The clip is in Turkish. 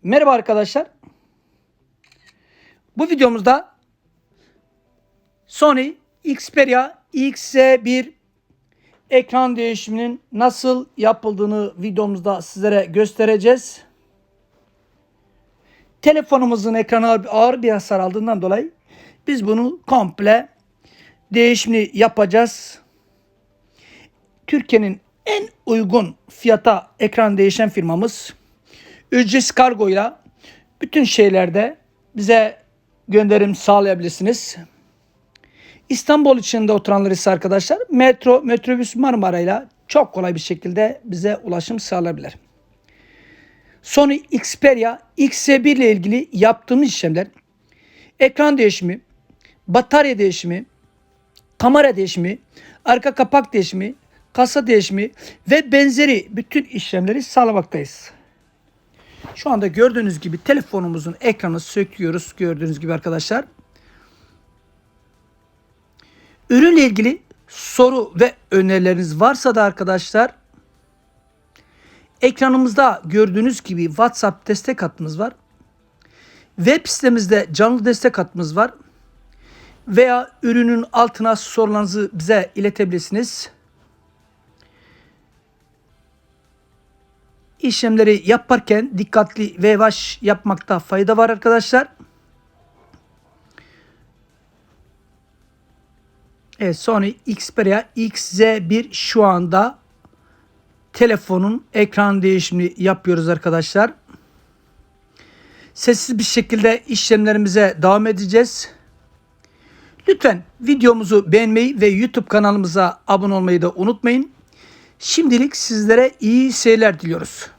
Merhaba arkadaşlar. Bu videomuzda Sony Xperia XZ1 ekran değişiminin nasıl yapıldığını videomuzda sizlere göstereceğiz. Telefonumuzun ekranı ağır bir hasar aldığından dolayı biz bunu komple değişimini yapacağız. Türkiye'nin en uygun fiyata ekran değişen firmamız. Ücretsiz kargoyla bütün şeylerde bize gönderim sağlayabilirsiniz. İstanbul içinde oturanlar ise arkadaşlar metrobüs Marmara'yla çok kolay bir şekilde bize ulaşım sağlayabilir. Sony Xperia XZ1 ile ilgili yaptığımız işlemler ekran değişimi, batarya değişimi, kamera değişimi, arka kapak değişimi, kasa değişimi ve benzeri bütün işlemleri sağlamaktayız. Şu anda gördüğünüz gibi telefonumuzun ekranını söküyoruz. Gördüğünüz gibi arkadaşlar. Ürünle ilgili soru ve önerileriniz varsa da arkadaşlar ekranımızda gördüğünüz gibi WhatsApp destek hattımız var. Web sitemizde canlı destek hattımız var. Veya ürünün altına sorularınızı bize iletebilirsiniz. İşlemleri yaparken dikkatli ve yavaş yapmakta fayda var arkadaşlar. Evet, Sony Xperia XZ1 şu anda telefonun ekran değişimini yapıyoruz arkadaşlar. Sessiz bir şekilde işlemlerimize devam edeceğiz. Lütfen videomuzu beğenmeyi ve YouTube kanalımıza abone olmayı da unutmayın. Şimdilik sizlere iyi seyirler diliyoruz.